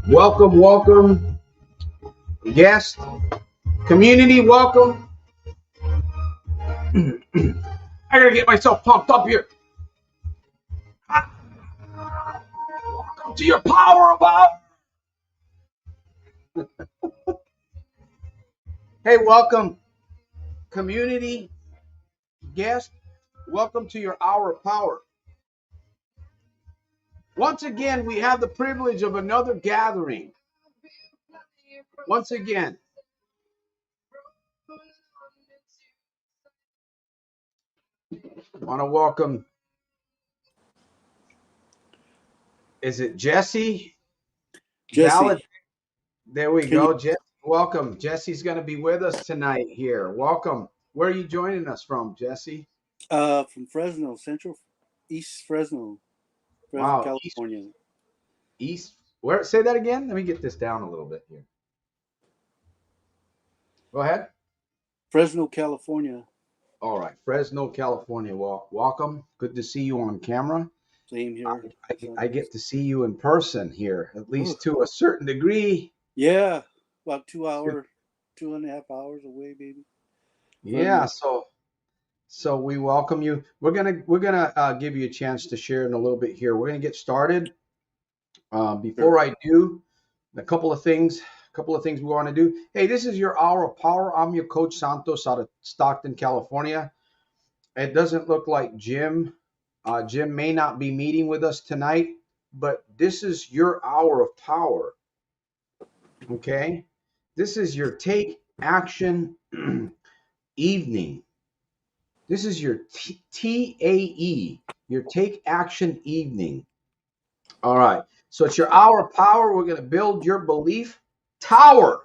Welcome, welcome, guest, community, welcome. I gotta get myself pumped up here. Welcome to your power about. Hey, welcome, community, guest. Welcome to your hour of power. Once again, we have the privilege of another gathering. Once again, I want to welcome. Is it Jesse? Jesse. There we go. Jesse, welcome. Jesse's going to be with us tonight here. Welcome. Where are you joining us from, Jesse? From Fresno, East Fresno, Wow. California. East. Where? Say that again. Let me get this down a little bit here. Go ahead. Fresno, California. All right. Fresno, California. Well, welcome. Good to see you on camera. Same here. I get to see you in person here, at least to a certain degree. Yeah. About 2.5 hours away, baby. Yeah. So we welcome you. We're gonna give you a chance to share in a little bit here. We're gonna get started. Before I do, a couple of things we want to do. Hey, this is your hour of power. I'm your coach Santos out of Stockton, California. It doesn't look like Jim. Jim may not be meeting with us tonight, but this is your hour of power. Okay, this is your take action evening. This is your TAE, your take action evening. All right. So it's your hour of power. We're going to build your belief tower.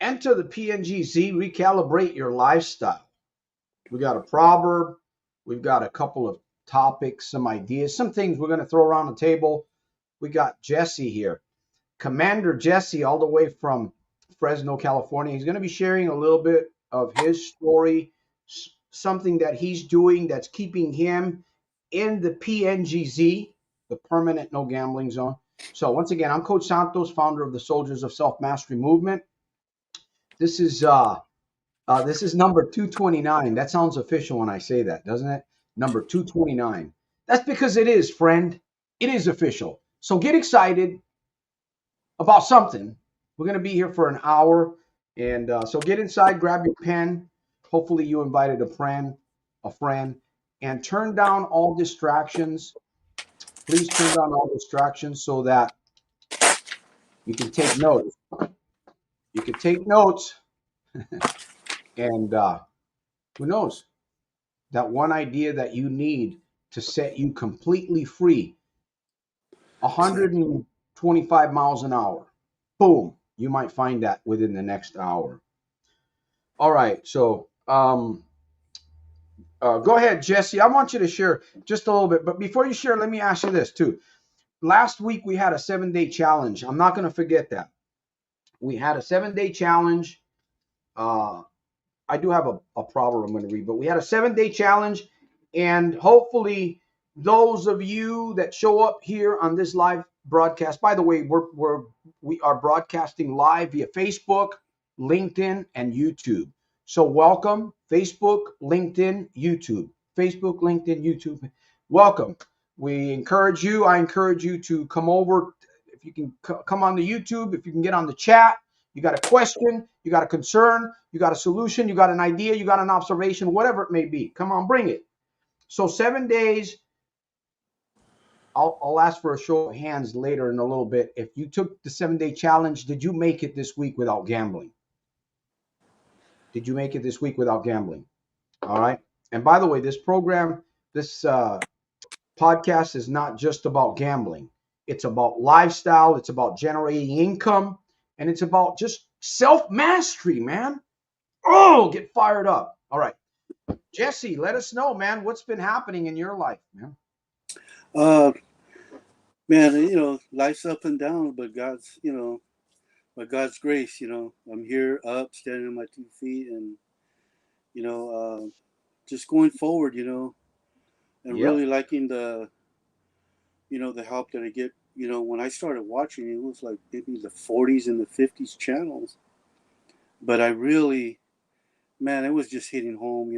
Enter the PNGZ, recalibrate your lifestyle. We got a proverb. We've got a couple of topics, some ideas, some things we're going to throw around the table. We got Jesse here, Commander Jesse, all the way from Fresno, California. He's going to be sharing a little bit of his story, something that he's doing that's keeping him in the PNGZ, the permanent no gambling zone. So once again, I'm Coach Santos, founder of the Soldiers of Self Mastery Movement. This is number 229. That sounds official when I say that, doesn't it? Number 229. That's because it is, friend. It is official. So get excited about something. We're going to be here for an hour. And so get inside, grab your pen. Hopefully you invited a friend, and turn down all distractions. Please turn down all distractions so that you can take notes. You can take notes, and who knows? That one idea that you need to set you completely free, 125 miles an hour. Boom. You might find that within the next hour. All right. So go ahead, Jesse. I want you to share just a little bit. But before you share, let me ask you this too. Last week we had a 7-day challenge. I'm not going to forget that. We had a 7-day challenge. I do have a proverb I'm going to read, but we had a 7-day challenge. And hopefully those of you that show up here on this live broadcast, by the way, we are broadcasting live via Facebook, LinkedIn, and YouTube. So welcome, Facebook, LinkedIn, YouTube. Facebook, LinkedIn, YouTube. Welcome. I encourage you to come over. If you can come on the YouTube, if you can get on the chat, you got a question, you got a concern, you got a solution, you got an idea, you got an observation, whatever it may be. Come on, bring it. So 7 days, I'll ask for a show of hands later in a little bit. If you took the 7-day challenge, did you make it this week without gambling? Did you make it this week without gambling? All right. And by the way, this podcast is not just about gambling. It's about lifestyle. It's about generating income. And it's about just self-mastery, man. Oh, get fired up. All right. Jesse, let us know, man, what's been happening in your life, man. Man, life's up and down, but by God's grace, I'm here up, standing on my 2 feet, and, just going forward, and really liking the the help that I get. When I started watching, it was like maybe the 40s and the 50s channels. But I really, man, it was just hitting home.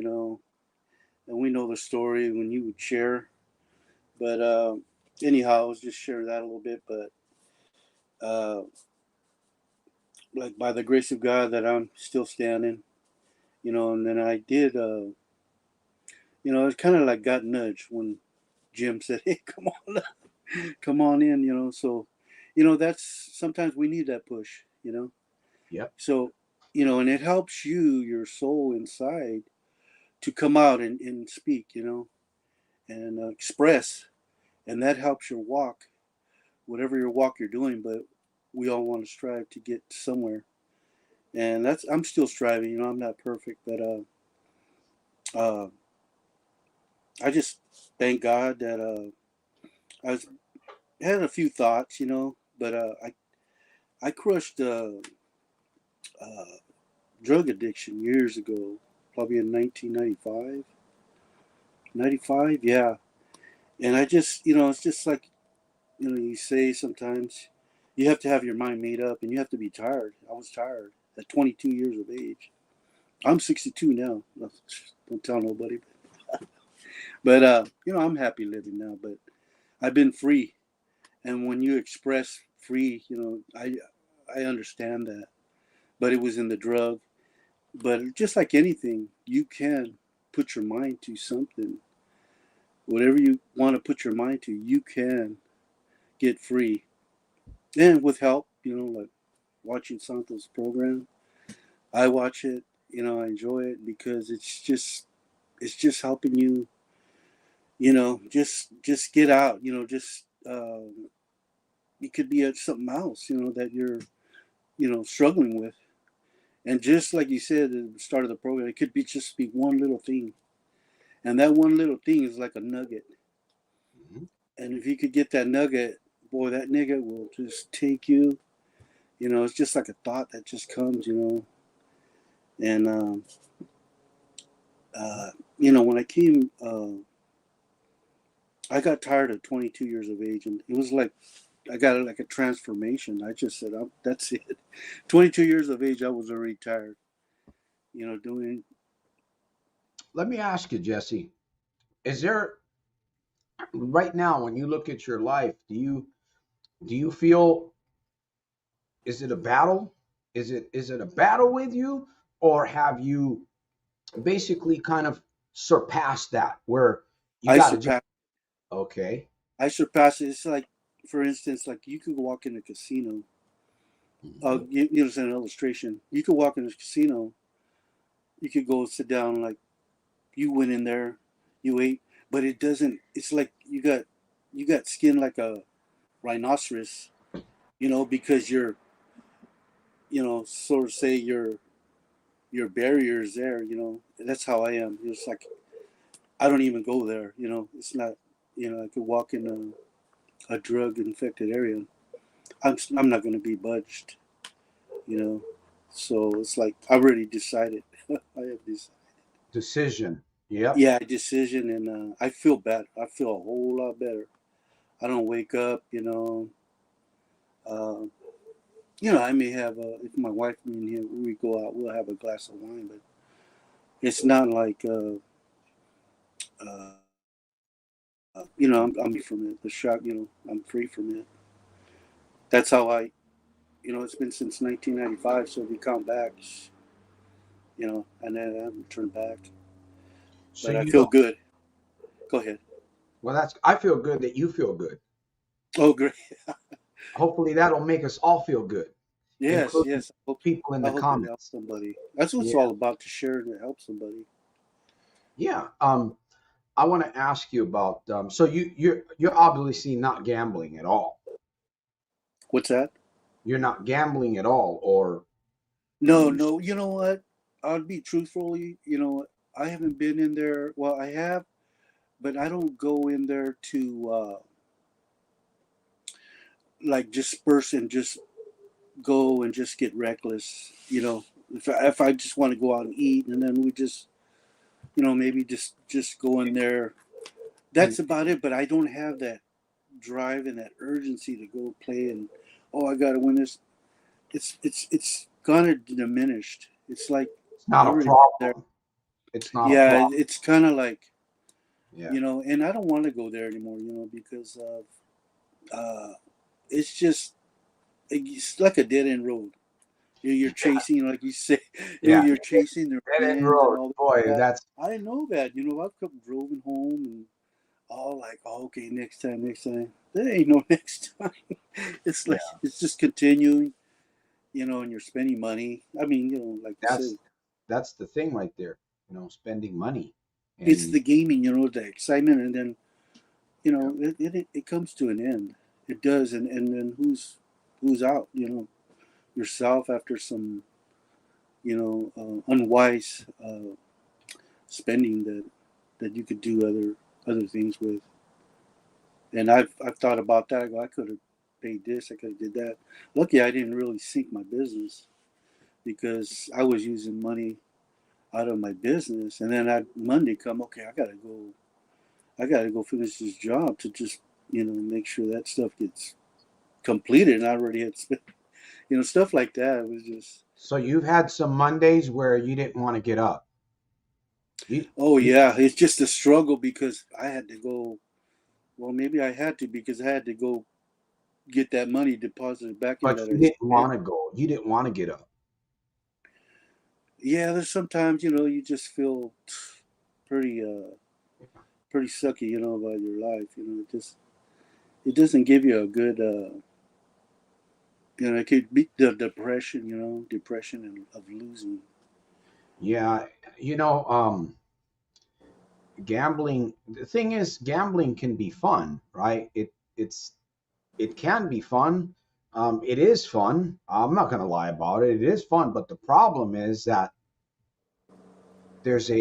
And we know the story when you would share. But anyhow, I was just sharing that a little bit. But uh, like by the grace of God, that I'm still standing. And then I did. It kind of like got nudged when Jim said, "Hey, come on, come on in." So, that's sometimes we need that push. Yep. So, and it helps your soul inside to come out and speak, and express, and that helps your walk, whatever your walk you're doing. But we all want to strive to get somewhere, and I'm still striving. I'm not perfect, but uh, I just thank God that I had a few thoughts, but I crushed uh, drug addiction years ago, probably in 1995. 95, yeah. And I just, it's just like, you say sometimes you have to have your mind made up and you have to be tired. I was tired at 22 years of age. I'm 62 now. Don't tell nobody. But, I'm happy living now, but I've been free. And when you express free, I understand that. But it was in the drug. But just like anything, you can put your mind to something. Whatever you want to put your mind to, you can get free. And with help, like watching Santos' program, I watch it. I enjoy it because it's just helping you. Just get out. Just it could be something else. That you're struggling with. And just like you said at the start of the program, it could be one little thing, and that one little thing is like a nugget. Mhm. And if you could get that nugget, boy, that nugget will just take you. It's just like a thought that just comes. And uh, when I came, I got tired at 22 years of age, and it was like I got like a transformation. I just said, "That's it." 22 years of age, I was already tired. Doing. Let me ask you, Jesse, is there right now when you look at your life, do you feel, is it a battle? Is it a battle with you, or have you basically kind of surpassed that where you I got to just surpassed. okay. I surpassed it. It's like, for instance, like you could walk in a casino. Mhm. It's an illustration. You could walk in a casino. You could go sit down, like you went in there, you ate, but it doesn't. It's like you got skin like a rhinoceros, because sort of say your barrier is there. That's how I am. It's like I don't even go there. It's not. I could walk in a drug infected area. I'm not going to be budged. You know, so it's like I already decided. I have this. Decision. Yep. Yeah, decision, and I feel better. I feel a whole lot better. I don't wake up. Uh, I may have if my wife and here we go out, we'll have a glass of wine, but it's not like uh, I'm free from it. The shock, I'm free from it. That's how it's been since 1995. So if we count back, and then I haven't turned back. So But I you feel don't. good. Go ahead. Well, I feel good that you feel good. Oh, great. Hopefully that'll make us all feel good, Yes, including yes. people in I the hope it helps comments. somebody. That's what it's Yeah. all about, to share and to help somebody. Yeah. I want to ask you about so you're obviously not gambling at all. What's that? You're not gambling at all, or do No, you? no. You know what? I'll be truthfully. I haven't been in there. Well, I have, but I don't go in there to like disperse and just go and just get reckless. If I just want to go out and eat, and then we just maybe just go in there. And That's about it. But I don't have that drive and that urgency to go play and, oh, I got to win this. It's kind of diminished. It's like It's not I a already there. problem. It's not a Yeah, problem. it's kind of like, Yeah. and I don't want to go there anymore, because it's just it's like a dead end road. You're chasing, like you say, Yeah. you're chasing the Dead end winds and road. all Boy, that. that's I didn't know that. I've come driving home and all like, oh, okay, next time, next time. There ain't no next time. It's yeah. like it's just continuing, and you're spending money. I mean, like you That's said, that's the thing right there. Spending money. it's And the gaming, the excitement, and then yeah. it comes to an end. It does, and then who's out? Yourself after some unwise spending that you could do other things with. And I've thought about that. I go, I could have paid this. I could have did that. Lucky I didn't really sink my business because I was using money out of my business. And then Monday come, okay, I gotta go. I gotta go finish this job to just make sure that stuff gets completed. And I already had spent stuff like that. It was just, So you've had some Mondays where you didn't want to get up. You, oh you yeah, it's just a struggle because I had to go. Well, maybe I had to because I had to go get that money deposited back in but that you I didn't spent. want to go. You didn't want to get up. Yeah, there's sometimes you just feel pretty pretty sucky, about your life. It doesn't give you a good it could be the depression, depression of losing. Yeah, you know, gambling. The thing is, gambling can be fun, right? It can be fun. It is fun. I'm not going to lie about it. It is fun, but the problem is that there's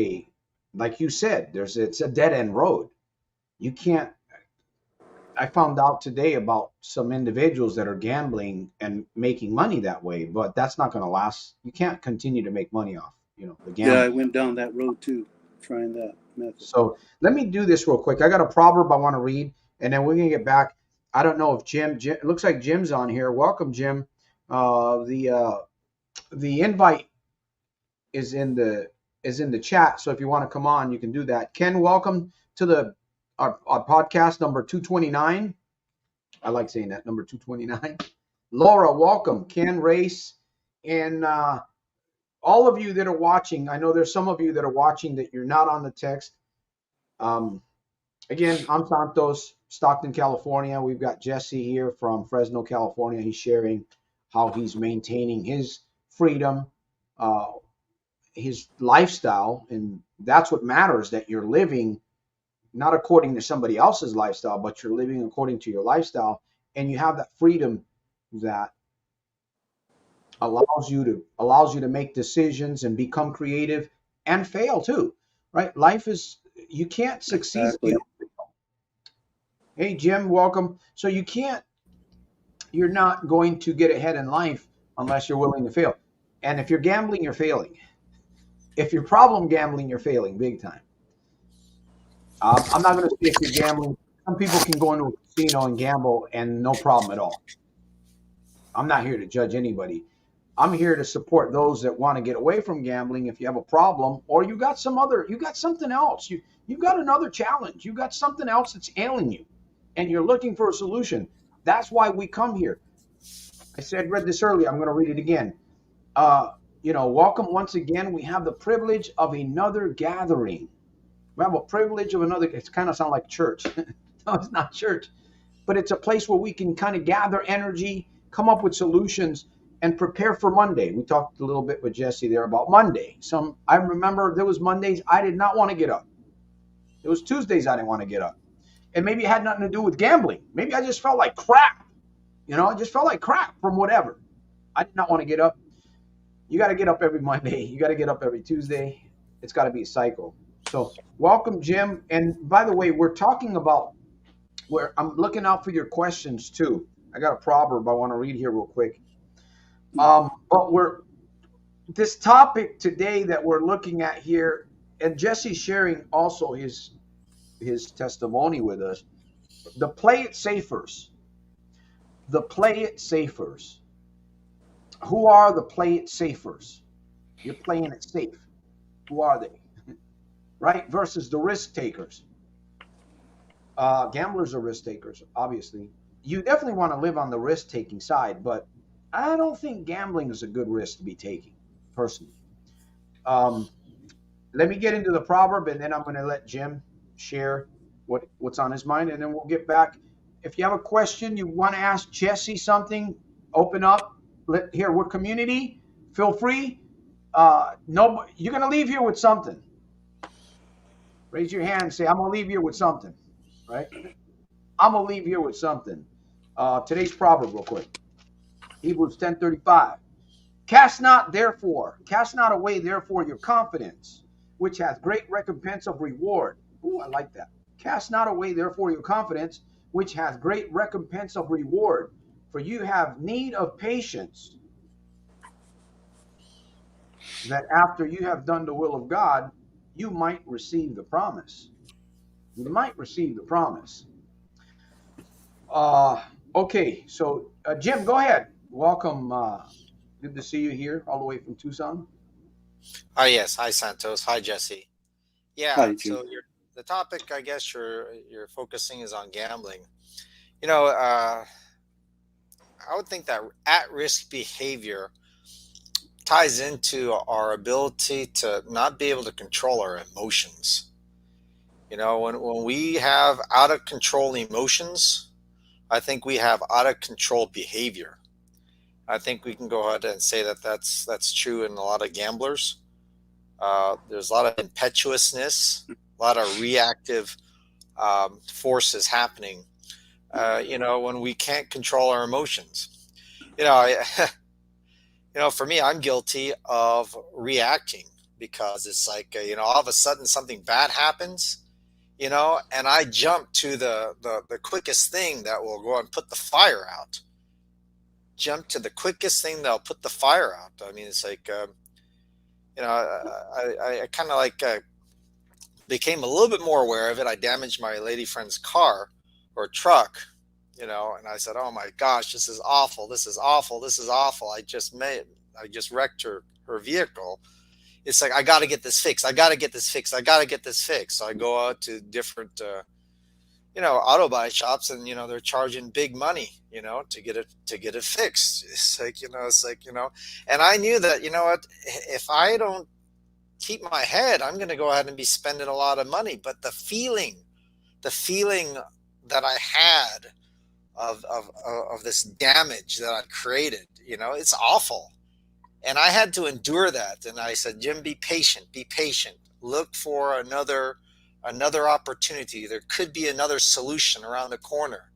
like you said, it's a dead end road. You can't. I found out today about some individuals that are gambling and making money that way, but that's not going to last. You can't continue to make money off, the Yeah, I gambling. went down that road too, trying that method. So let me do this real quick. I got a proverb I want to read, and then we're gonna get back. I don't know if Jim, it looks like Jim's on here. Welcome, Jim. The invite is in the chat. So if you want to come on, you can do that. Ken, welcome to our podcast number 229. I like saying that, number 229. Laura, welcome. Ken, Race, and all of you that are watching. I know there's some of you that are watching that you're not on the text. Um, Again, I'm Santos, Stockton, California. We've got Jesse here from Fresno, California. He's sharing how he's maintaining his freedom, uh, his lifestyle, and that's what matters, that you're living not according to somebody else's lifestyle, but you're living according to your lifestyle, and you have that freedom that allows you to make decisions and become creative and fail too, right? Life is, you can't succeed if you Exactly. don't. Hey Jim, welcome. So you're not going to get ahead in life unless you're willing to fail. And if you're gambling, you're failing. If you're problem gambling, you're failing big time. I'm not going to say if you're gambling. Some people can go into a casino and gamble and no problem at all. I'm not here to judge anybody. I'm here to support those that want to get away from gambling. If you have a problem, or you got something else, you've got another challenge, you got something else that's ailing you, and you're looking for a solution. That's why we come here. Read this earlier. I'm going to read it again. Welcome once again. We have the privilege of another gathering. We have a privilege of another. It's kind of sound like church. No, it's not church, but it's a place where we can kind of gather energy, come up with solutions, and prepare for Monday. We talked a little bit with Jesse there about Monday. I remember there was Mondays I did not want to get up. It was Tuesdays I didn't want to get up, and maybe it had nothing to do with gambling. Maybe I just felt like crap. I just felt like crap from whatever. I did not want to get up. You got to get up every Monday. You got to get up every Tuesday. It's got to be a cycle. So welcome, Jim. And by the way, we're talking about where I'm looking out for your questions too. I got a proverb I want to read here real quick. But this topic today that we're looking at here, and Jesse's sharing also his testimony with us. The play it safers. The play it safers. Who are the play it safers? You're playing it safe. Who are they? Right? Versus the risk takers. Gamblers are risk takers, obviously. You definitely want to live on the risk taking side, but I don't think gambling is a good risk to be taking, personally. Um, Let me get into the proverb, and then I'm going to let Jim share what's on his mind, and then we'll get back. If you have a question, you want to ask Jesse something, open up. Here, we're community. Feel free. No, you're going to leave here with something. Raise your hand and say, I'm going to leave here with something, right? I'm going to leave here with something. Today's proverb, real quick. Hebrews 10:35. Cast not away, therefore, your confidence, which hath great recompense of reward. Ooh, I like that. Cast not away, therefore, your confidence, which hath great recompense of reward. For you have need of patience, that after you have done the will of God, you might receive the promise. You might receive the promise. Okay, so Jim, go ahead. Welcome. Good to see you here, all the way from Tucson. Hi, yes. Hi, Santos. Hi, Jesse. Yeah. Hi, Jim. So the topic, I guess you're focusing is on gambling. You know, I would think that at-risk behavior ties into our ability to not be able to control our emotions. You know, when we have out of control emotions, I think we have out of control behavior. I think we can go ahead and say that that's true in a lot of gamblers. There's a lot of impetuousness, a lot of reactive forces happening. You know, when we can't control our emotions. You know, for me, I'm guilty of reacting because it's like all of a sudden something bad happens. And I jump to the quickest thing that will go and put the fire out. Jump to the quickest thing that'll put the fire out. I mean, it's like. I kind of like became a little bit more aware of it. I damaged my lady friend's car or truck, and I said, "Oh my gosh, this is awful! This is awful! This is awful! I just wrecked her vehicle." It's like I got to get this fixed. I got to get this fixed. I got to get this fixed. So I go out to different, auto body shops, and they're charging big money, to get it fixed. It's like, and I knew that, what, if I don't keep my head, I'm going to go ahead and be spending a lot of money. But the feeling that I had of this damage that I created, it's awful. And I had to endure that. And I said, Jim, be patient, look for another opportunity. There could be another solution around the corner.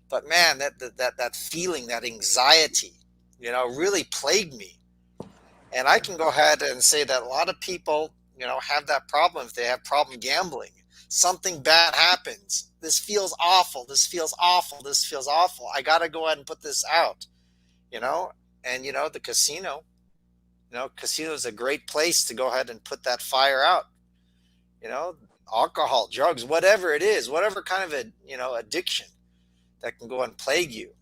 But man, that feeling, that anxiety, really plagued me. And I can go ahead and say that a lot of people, have that problem if they have problem gambling. Something bad happens. This feels awful. This feels awful. This feels awful. I got to go ahead and put this out, and the casino, casino is a great place to go ahead and put that fire out. Alcohol, drugs, whatever it is, whatever kind of addiction that can go and plague you,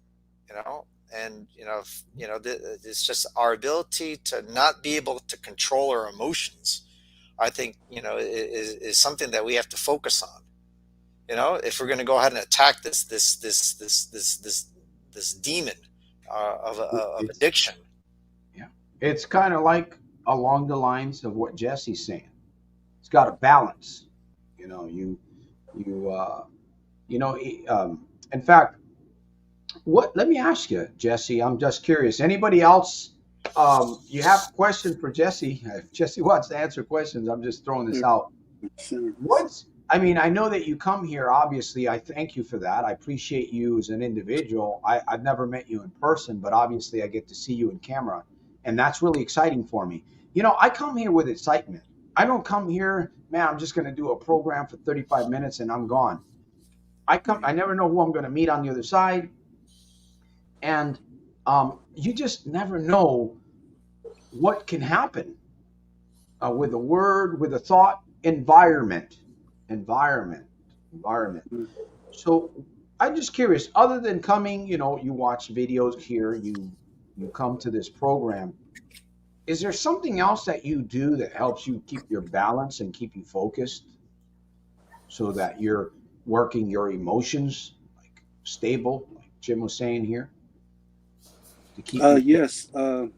and it's just our ability to not be able to control our emotions. I think is something that we have to focus on. If we're going to go ahead and attack this demon of addiction. Yeah, it's kind of like along the lines of what Jesse's saying. It's got a balance. In fact, let me ask you, Jesse, I'm just curious. Anybody else, you have questions for Jesse? If Jesse wants to answer questions, I'm just throwing this out. I know that you come here, obviously. I thank you for that. I appreciate you as an individual. I've never met you in person, but obviously I get to see you in camera, and that's really exciting for me. I come here with excitement. I don't come here, man, I'm just going to do a program for 35 minutes and I'm gone. I never know who I'm going to meet on the other side. And you just never know what can happen with a word, with a thought, environment. So I'm just curious, other than coming, you watch videos here, you come to this program. Is there something else that you do that helps you keep your balance and keep you focused so that you're working your emotions like stable, like Jim was saying here, to keep you fit? Yes. I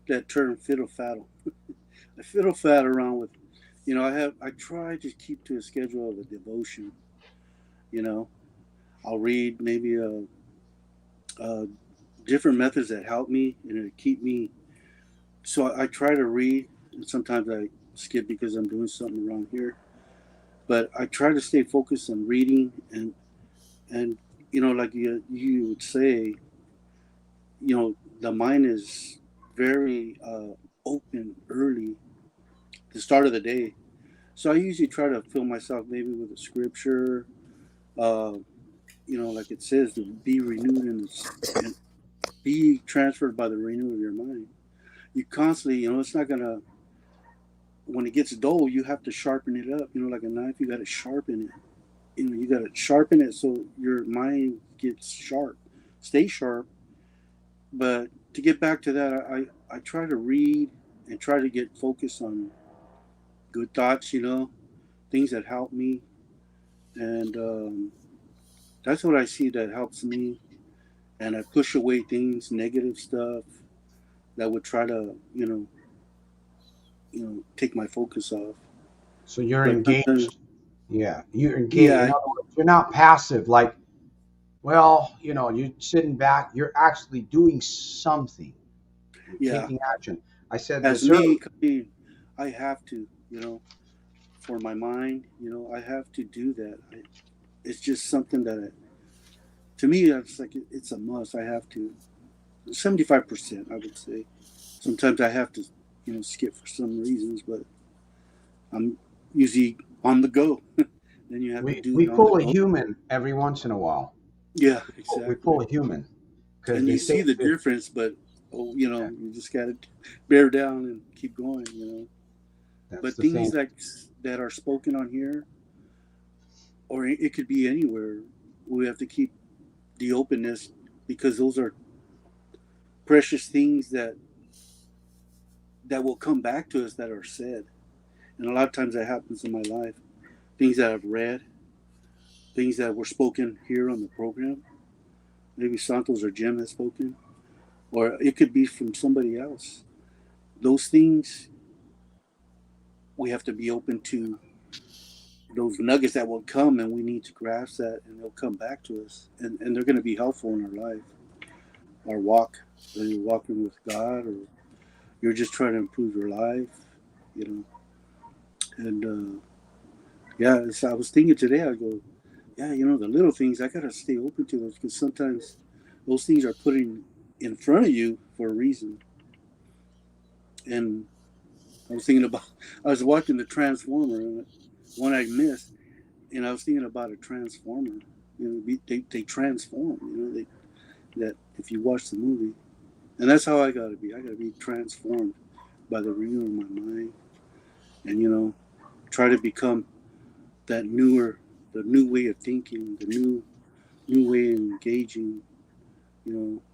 that term fiddle faddle. I fiddle fat around with, I try to keep to a schedule of a devotion. You know, I'll read maybe different methods that help me and keep me. So I try to read, and sometimes I skip because I'm doing something around here. But I try to stay focused on reading and like you would say, the mind is very open early, the start of the day. So I usually try to fill myself maybe with a scripture, uh, like it says, to be renewed and be transferred by the renewal of your mind. You constantly, it's not gonna. When it gets dull, you have to sharpen it up. Like a knife, you got to sharpen it. You got to sharpen it so your mind gets sharp, stay sharp. But to get back to that, I try to read and try to get focused on good thoughts. Things that help me, and that's what I see that helps me. And I push away things, negative stuff that would try to, take my focus off. So you're But sometimes, engaged. Yeah, you're engaged. In yeah, other words, you're not passive. Like, well, you're sitting back. You're actually doing something. You're yeah. taking action. I said As this me, earlier. I have to, for my mind, I have to do that. It's just something that, to me, it's like it's a must. I have to. 75%, I would say. Sometimes I have to, skip for some reasons, but I'm usually on the go. Then you have to do We it on the pull a go. human every once in a while. Yeah, We exactly. pull a human because And they you say see the if difference, but yeah, you just got to bear down and keep going. that's But the thing. things that are spoken on here, or it could be anywhere, we have to keep the openness because those are precious things that will come back to us that are said. And a lot of times that happens in my life. Things that I've read, things that were spoken here on the program. Maybe Santos or Jim has spoken, or it could be from somebody else. Those things we have to be open to those nuggets that will come, and we need to grasp that, and they'll come back to us, and they're going to be helpful in our life, our walk. Whether you're walking with God or you're just trying to improve your life, you know. And yeah, so I was thinking today. I go, yeah, the little things I gotta stay open to those because sometimes those things are putting in front of you for a reason. And I was thinking about, I was watching the Transformer, and one I missed, and I was thinking about a Transformer. They transform. That if you watch the movie, and that's how I gotta be. I gotta be transformed by the renewal of my mind, and try to become that the new way of thinking, the new way of engaging.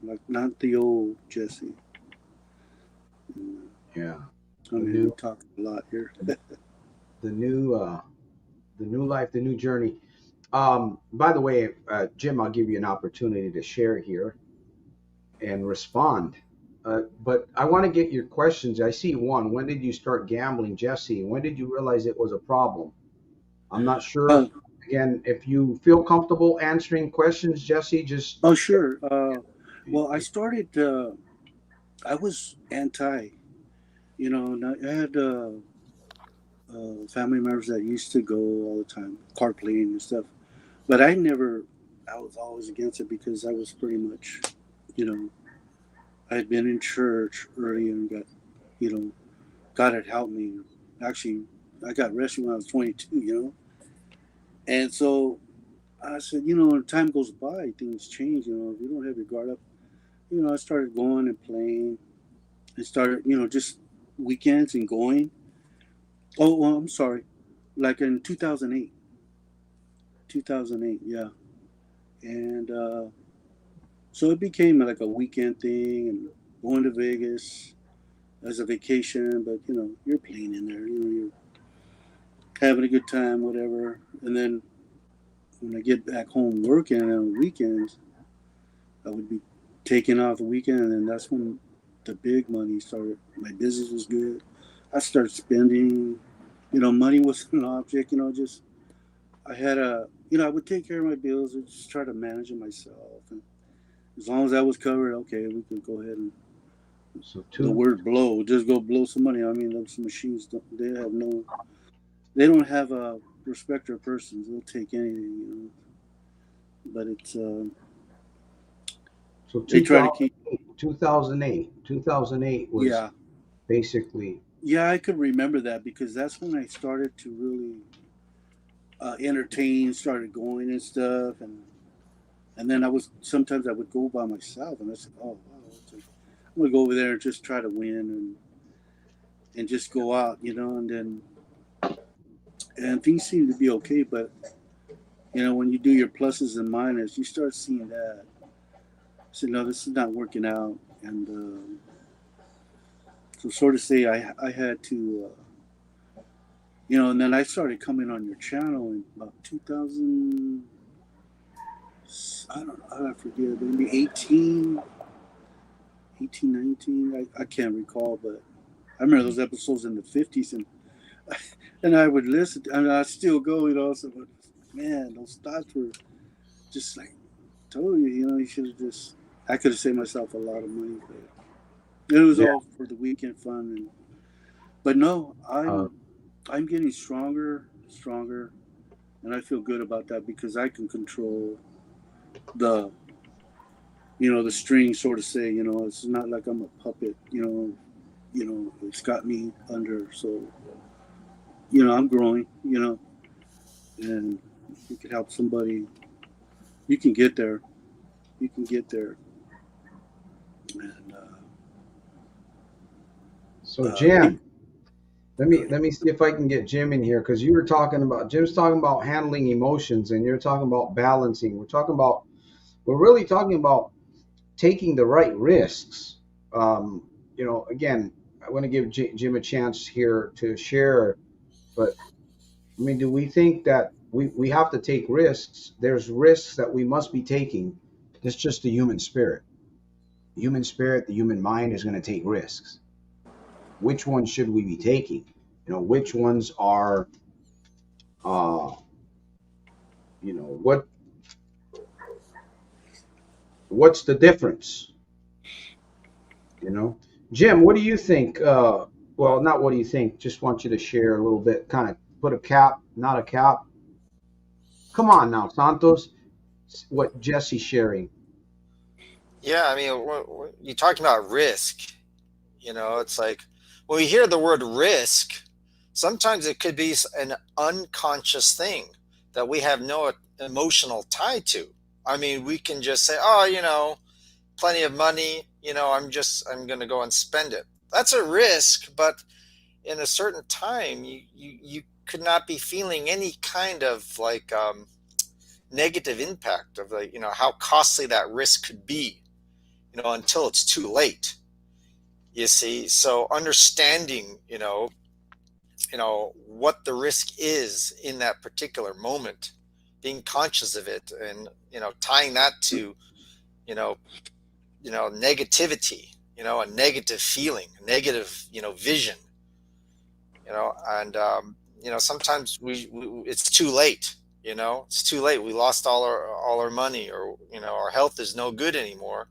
Like not the old Jesse. Yeah, I the mean, we new, talk a lot here. the new, the new life, the new journey. By the way, Jim, I'll give you an opportunity to share here and respond. But I want to get your questions. I see one. When did you start gambling, Jesse? When did you realize it was a problem? I'm not sure. Oh, Again, if you feel comfortable answering questions, Jesse, just oh, sure. Well, I started. I was anti. And I had family members that used to go all the time, carpooling and stuff. But I never. I was always against it because I was pretty much, you know, I had been in church early and got, you know, God had helped me. Actually, I got rescued when I was 22. And so I said, when time goes by, things change. If you don't have your guard up, I started going and playing. I started, just weekends and going. Oh, well, I'm sorry. Like in 2008, 2008, yeah. And so it became like a weekend thing and going to Vegas as a vacation, but you're playing in there, you're having a good time, whatever. And then when I get back home working on weekends, I would be taking off the weekend, and then that's when the big money started. My business was good. I started spending. Money was an object. Just I had I would take care of my bills and just try to manage it myself. And as long as that was covered, okay, we could go ahead and So the word blow, just go blow some money. I mean, those machines, they don't have a respect of persons. They'll take anything. But it's so they try to keep. 2008 was Yeah, basically. yeah, I could remember that because that's when I started to really entertain, started going and stuff, and then sometimes I would go by myself, and I said, oh wow, I'm gonna go over there and just try to win and just go out, and things seem to be okay, but when you do your pluses and minuses, you start seeing that. So no, this is not working out, and so sort of say I had to. And then I started coming on your channel in about 2000. I don't know, I forget, maybe 18, 19. I can't recall, but I remember those episodes in the 50s, and I would listen, and I still go, So, but man, those thoughts were just like, told you, you should have just. I could have saved myself a lot of money, but it was Yeah. all for the weekend fun. But no, Uh, I'm getting stronger, and I feel good about that because I can control the the string, sort of say. It's not like I'm a puppet. It's got me under. So I'm growing. And you can help somebody. You can get there. You can get there. And so it, Jim, let me see if I can get Jim in here because Jim's talking about handling emotions and you're talking about balancing. We're really talking about taking the right risks. Again, I want to give Jim a chance here to share, but I mean, do we think that we have to take risks? There's risks that we must be taking. It's just the human spirit. The human spirit, the human mind is going to take risks. Which ones should we be taking? Which ones are, uh, what's the difference? Jim, what do you think? Well, not what do you think, just want you to share a little bit, kind of put a cap, not a cap. Come on now, Santos, what Jesse's sharing. Yeah, I mean, you're talking about risk. It's like when we hear the word risk, sometimes it could be an unconscious thing that we have no emotional tie to. I mean, we can just say, oh, plenty of money, I'm going to go and spend it. That's a risk, but in a certain time, you could not be feeling any kind of like negative impact of like, how costly that risk could be, until it's too late. You see, so understanding, what the risk is in that particular moment, being conscious of it, and tying that to you know negativity, a negative feeling, a negative vision, and sometimes it's too late. It's too late. We lost all our money, or our health is no good anymore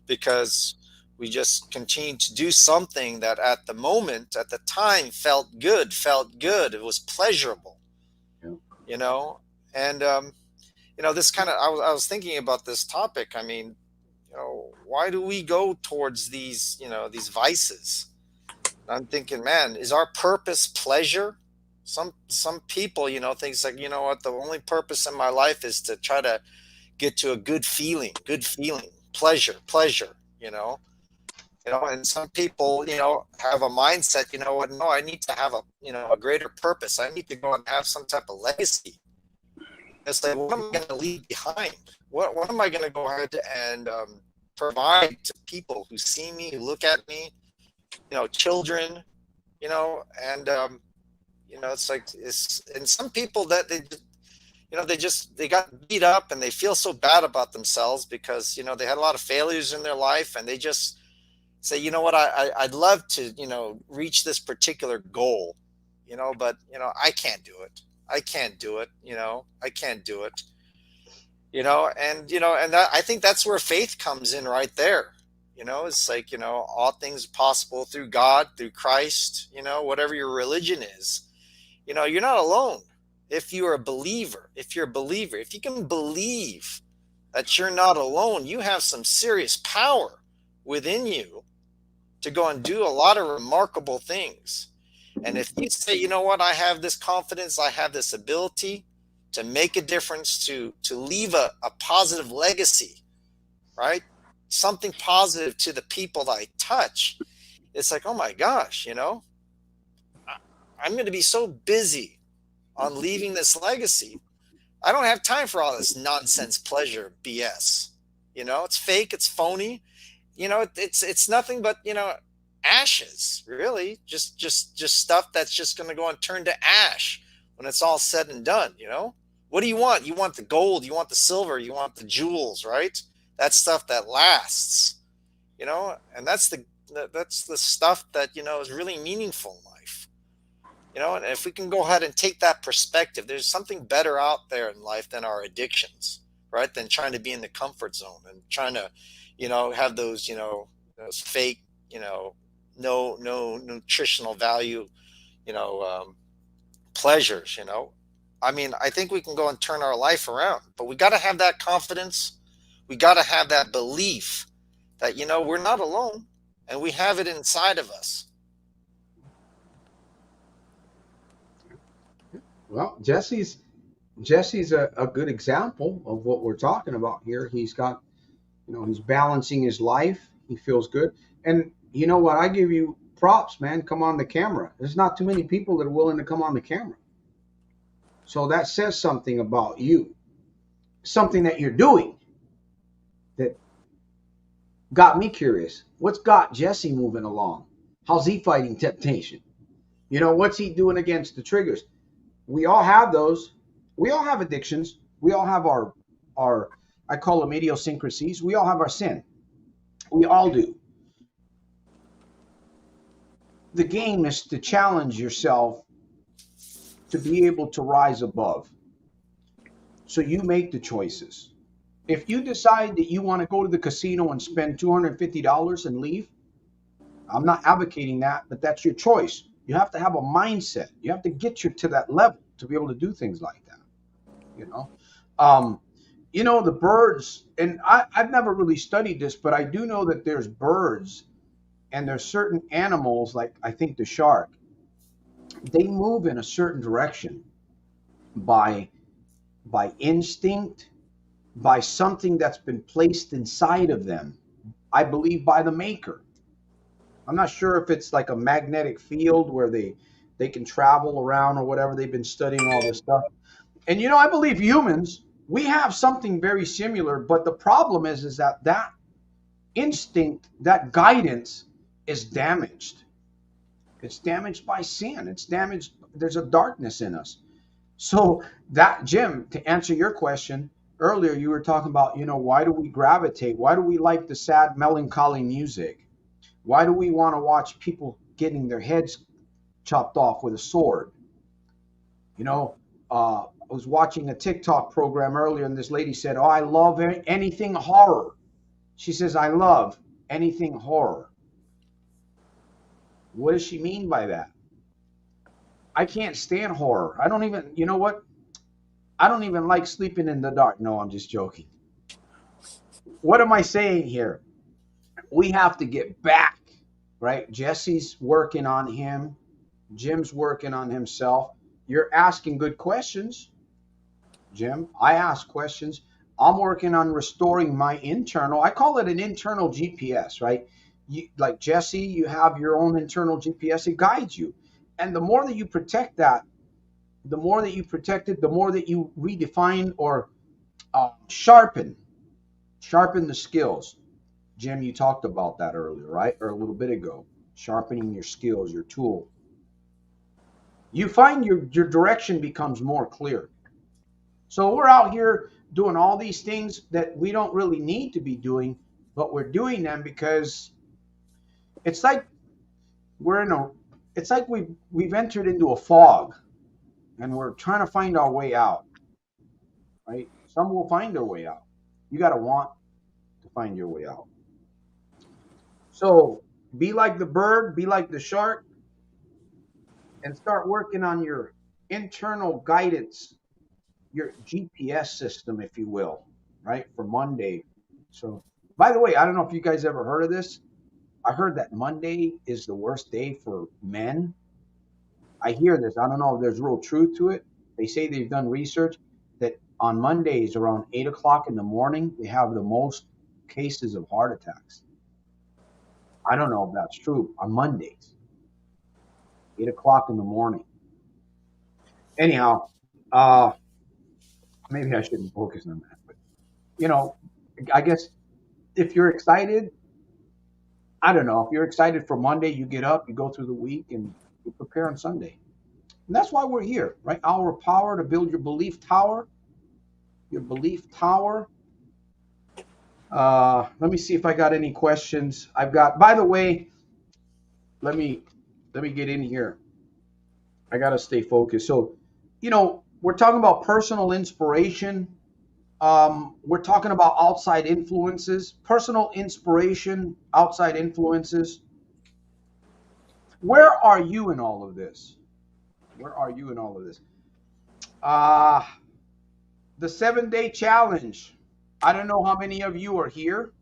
because we just continued to do something that at the moment, at the time, felt good, it was pleasurable. Yeah. you know and this kind of, I was thinking about this topic. I mean, why do we go towards these vices? I'm thinking, man, is our purpose pleasure? Some people, thinks like, what, the only purpose in my life is to try to get to a good feeling, pleasure, and some people, have a mindset, what, no, I need to have a greater purpose. I need to go and have some type of legacy. It's like, what am I going to leave behind? What am I going to go ahead and provide to people who see me, who look at me, children, and it's like, and some people that they got beat up and they feel so bad about themselves because, they had a lot of failures in their life, and they just say, you know what, I'd love to, reach this particular goal, but, I can't do it. I can't do it. I can't do it, and that, I think that's where faith comes in right there. It's like, all things possible through God, through Christ, whatever your religion is, you're not alone. If you're a believer, if you can believe that you're not alone, you have some serious power within you to go and do a lot of remarkable things. And if you say, you know what, I have this confidence, I have this ability to make a difference, to leave a positive legacy, right? Something positive to the people that I touch. It's like, oh my gosh, I'm going to be so busy on leaving this legacy. I don't have time for all this nonsense pleasure BS. It's fake, it's phony. It's nothing but, ashes, really. Just stuff that's just going to go and turn to ash when it's all said and done. What do you want? You want the gold, you want the silver, you want the jewels, right? That stuff that lasts, and that's the stuff that, is really meaningful in life. And if we can go ahead and take that perspective, there's something better out there in life than our addictions, right? Than trying to be in the comfort zone and trying to, have those, those fake, no nutritional value, pleasures, I mean, I think we can go and turn our life around, but we got to have that confidence. We got to have that belief that, we're not alone, and we have it inside of us. Well, Jesse's a good example of what we're talking about here. He's got, he's balancing his life. He feels good. And you know what? I give you props, man. Come on the camera. There's not too many people that are willing to come on the camera. So that says something about you, something that you're doing that got me curious. What's got Jesse moving along? How's he fighting temptation? What's he doing against the triggers? We all have those. We all have addictions. We all have our I call them idiosyncrasies. We all have our sin. We all do. The game is to challenge yourself to be able to rise above. So you make the choices. If you decide that you want to go to the casino and spend $250 and leave, I'm not advocating that, but that's your choice. You have to have a mindset. You have to get you to that level to be able to do things like that. The birds, and I've never really studied this, but I do know that there's birds and there's certain animals, like I think the shark, they move in a certain direction by instinct, by something that's been placed inside of them, I believe by the maker. I'm not sure if it's like a magnetic field where they can travel around or whatever. They've been studying all this stuff. And I believe humans, we have something very similar, but the problem is that instinct, that guidance is damaged. It's damaged by sin. It's damaged. There's a darkness in us. So that, Jim, to answer your question earlier, you were talking about, why do we gravitate? Why do we like the sad, melancholy music? Why do we want to watch people getting their heads chopped off with a sword? I was watching a TikTok program earlier, and this lady said, "Oh, I love anything horror." She says, "I love anything horror." What does she mean by that? I can't stand horror. I don't even, you know what? I don't even like sleeping in the dark. No, I'm just joking. What am I saying here? We have to get back, right? Jesse's working on him. Jim's working on himself. You're asking good questions, Jim. I ask questions. I'm working on restoring my internal, I call it an internal GPS, right? Like Jesse, you have your own internal GPS. It guides you. And the more that you protect that, the more that you protect it, the more that you redefine or sharpen the skills. Jim, you talked about that earlier, right? Or a little bit ago. Sharpening your skills, your tool. You find your direction becomes more clear. So we're out here doing all these things that we don't really need to be doing, but we're doing them because it's like we're in a it's like we've entered into a fog and we're trying to find our way out, right? Some will find their way out. You got to want to find your way out. So be like the bird, be like the shark, and start working on your internal guidance, your GPS system, if you will, right? For Monday. So, by the way, I don't know if you guys ever heard of this. I heard that Monday is the worst day for men. I hear this. I don't know if there's real truth to it. They say they've done research that on Mondays around 8 o'clock in the morning, they have the most cases of heart attacks. I don't know if that's true on Mondays, 8 o'clock in the morning. Anyhow, maybe I shouldn't focus on that. But, you know, I guess if you're excited, I don't know. If you're excited for Monday, you get up, you go through the week, and you prepare on Sunday. And that's why we're here, right? Our power to build your belief tower. Your belief tower. Let me see if I got any questions. I've got, by the way, let me get in here. I got to stay focused. So, we're talking about personal inspiration. We're talking about outside influences, personal inspiration, outside influences. Where are you in all of this? Where are you in all of this? The 7-day challenge. I don't know how many of you are here.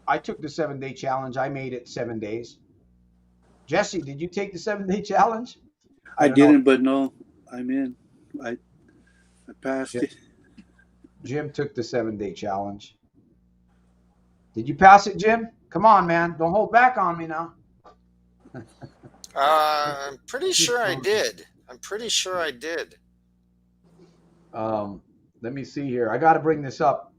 I took the 7-day challenge. I made it 7 days. Jesse, did you take the 7-day challenge? I didn't, but no, I'm in. I passed it. Jim took the 7-day challenge. Did you pass it, Jim? Come on, man. Don't hold back on me now. I'm pretty sure I did. Let me see here. I got to bring this up.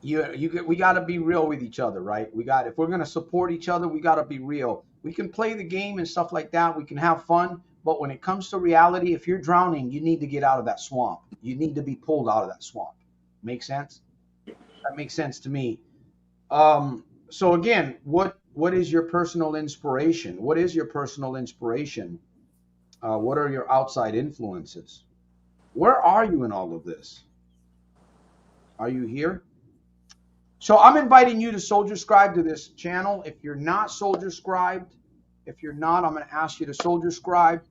We got to be real with each other, right? If we're going to support each other, we got to be real. We can play the game and stuff like that. We can have fun. But when it comes to reality, if you're drowning, you need to get out of that swamp. You need to be pulled out of that swamp. Make sense? That makes sense to me. So again, what is your personal inspiration? What is your personal inspiration? What are your outside influences? Where are you in all of this? Are you here? So I'm inviting you to Soldier Scribe to this channel. If you're not Soldier Scribed, I'm going to ask you to Soldier Scribe.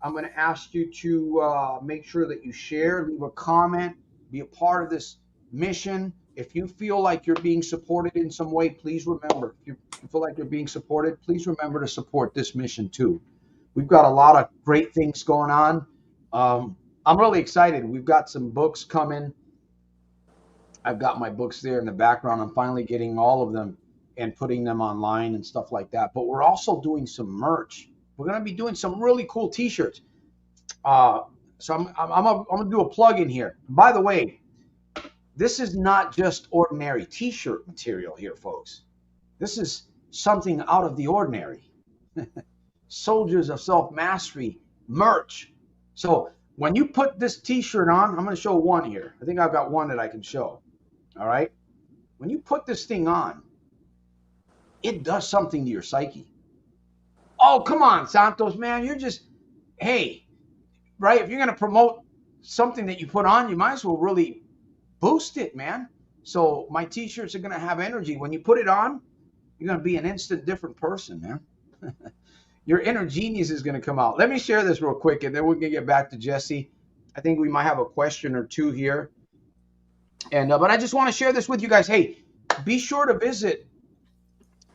I'm going to ask you to make sure that you share, leave a comment, be a part of this mission. If you feel like you're being supported in some way, please remember. If you feel like you're being supported, please remember to support this mission too. We've got a lot of great things going on. I'm really excited. We've got some books coming. I've got my books there in the background. I'm finally getting all of them and putting them online and stuff like that. But we're also doing some merch. We're going to be doing some really cool T-shirts. So I'm gonna do a plug in here. By the way, this is not just ordinary T-shirt material here, folks. This is something out of the ordinary. Soldiers of Self-Mastery merch. So when you put this T-shirt on, I'm going to show one here. I think I've got one that I can show. All right. When you put this thing on, it does something to your psyche. Oh, come on, Santos, man. Hey, right? If you're going to promote something that you put on, you might as well really boost it, man. So my T-shirts are going to have energy. When you put it on, you're going to be an instant different person, man. Your inner genius is going to come out. Let me share this real quick, and then we're going to get back to Jesse. I think we might have a question or two here. And but I just want to share this with you guys. Hey, be sure to visit.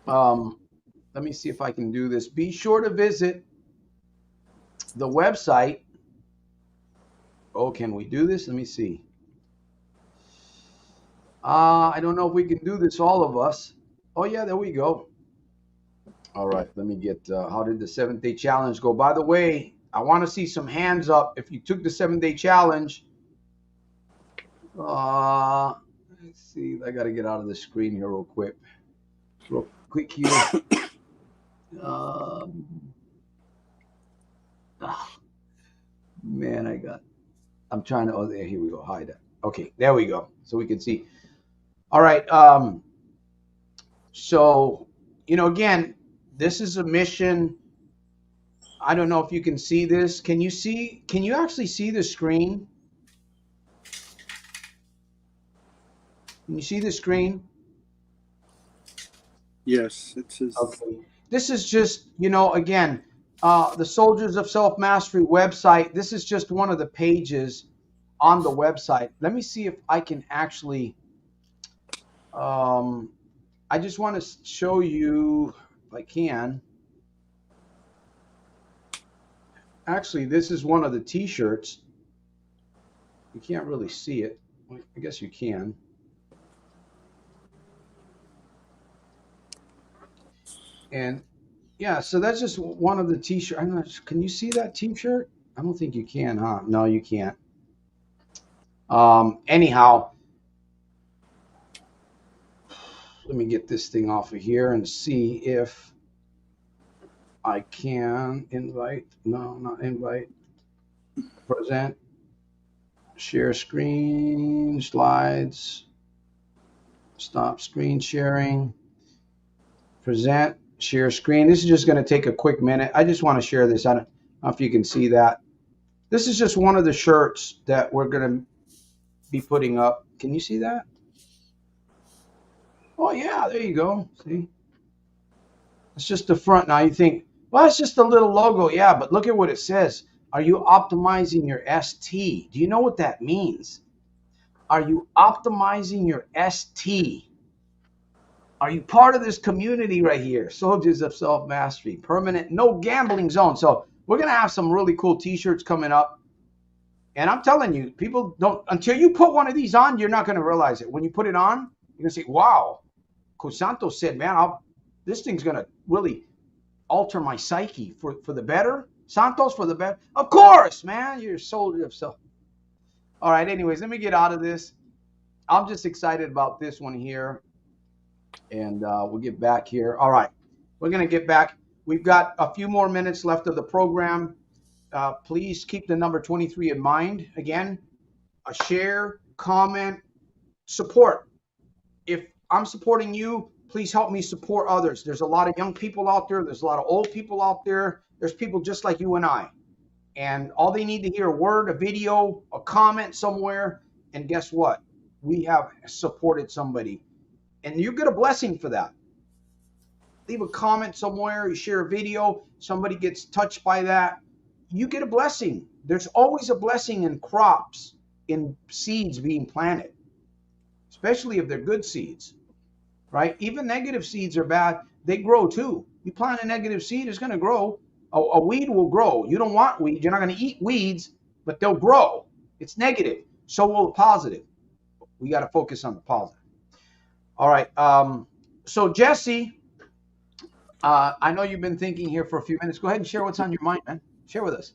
Let me see if I can do this. Be sure to visit the website. Oh, can we do this? Let me see. I don't know if we can do this, all of us. Oh, yeah, there we go. All right, let me get. How did the 7-day challenge go? By the way, I want to see some hands up if you took the 7-day challenge. Uh, let's see. I got to get out of the screen here real quick. Real quick here. Um, ah, man, I'm trying to. Oh, there. Here we go. Hide that. Okay, there we go. So we can see. All right. So again, this is a mission. I don't know if you can see this. Can you see? Can you actually see the screen? Can you see the screen? Yes, it says. Okay. This is just, again, the Soldiers of Self Mastery website. This is just one of the pages on the website. Let me see if I can actually. I just want to show you, if I can. Actually, this is one of the T-shirts. You can't really see it. I guess you can. And yeah, so that's just one of the T-shirts. I'm not. Can you see that T-shirt? I don't think you can, huh? No, you can't. Anyhow, let me get this thing off of here and see if I can invite. No, not invite. Present. Share screen. Slides. Stop screen sharing. Present. Share screen. This is just going to take a quick minute. I just want to share this. I don't know if you can see that. This is just one of the shirts that we're going to be putting up. Can you see that? Oh, yeah, there you go. See? It's just the front. Now you think, well, it's just a little logo. Yeah, but look at what it says. Are you optimizing your ST? Do you know what that means? Are you optimizing your ST? Are you part of this community right here? Soldiers of Self Mastery, permanent, no gambling zone. So we're going to have some really cool t-shirts coming up. And I'm telling you, people don't, until you put one of these on, you're not going to realize it. When you put it on, you're going to say, wow, Coach Santos said, man, this thing's going to really alter my psyche for the better. Santos, for the better. Of course, man, you're a soldier of self. All right, anyways, let me get out of this. I'm just excited about this one here. And we'll get back here. All right, we're going to get back. We've got a few more minutes left of the program. Please keep the number 23 in mind. Again, a share, comment, support. If I'm supporting you, please help me support others. There's a lot of young people out there. There's a lot of old people out there. There's people just like you and I. And all they need to hear a word, a video, a comment somewhere. And guess what? We have supported somebody. And you get a blessing for that. Leave a comment somewhere. You share a video. Somebody gets touched by that. You get a blessing. There's always a blessing in crops, in seeds being planted, especially if they're good seeds, right? Even negative seeds are bad. They grow too. You plant a negative seed, it's going to grow. A weed will grow. You don't want weeds. You're not going to eat weeds, but they'll grow. It's negative. So will the positive. We got to focus on the positive. All right. So Jesse, I know you've been thinking here for a few minutes. Go ahead and share what's on your mind, man. Share with us.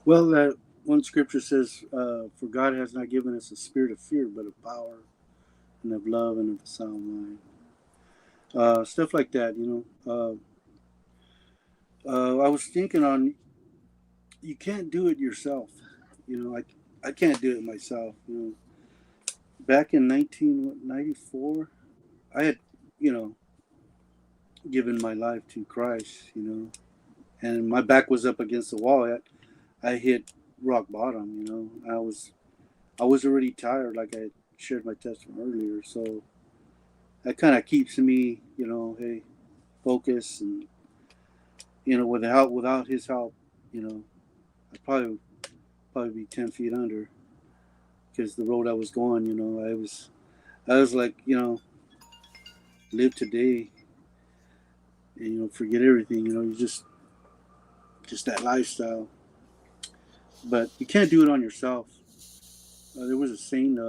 Well, one scripture says, "For God has not given us a spirit of fear, but of power and of love and of a sound mind." Stuff like that, I was thinking on, you can't do it yourself. I can't do it myself. Back in 1994, I had, you know, given my life to Christ, and my back was up against the wall. I hit rock bottom. I was already tired, like I shared my testimony earlier. So that kind of keeps me, hey, focus, and without his help, I'd probably be 10 feet under, because the road I was going, I was like, live today, and forget everything. You just that lifestyle. But you can't do it on yourself. There was a saying,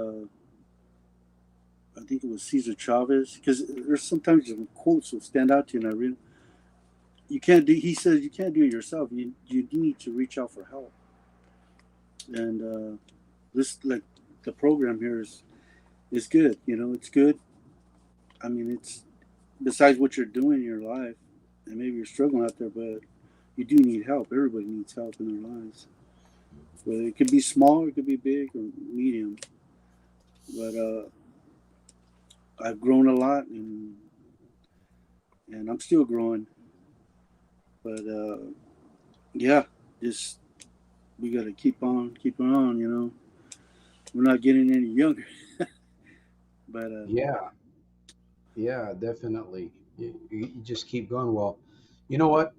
I think it was Cesar Chavez, because there's sometimes some quotes will stand out to you, and I read. you can't do. He says you can't do it yourself. You need to reach out for help. And this like the program here is good. You know, it's good. I mean, it's besides what you're doing in your life, and maybe you're struggling out there, but you do need help. Everybody needs help in their lives. Whether it could be small, it could be big or medium. But I've grown a lot, and I'm still growing. But yeah, just we got to keep on. You know, we're not getting any younger. But Yeah, definitely. You just keep going. Well, you know what?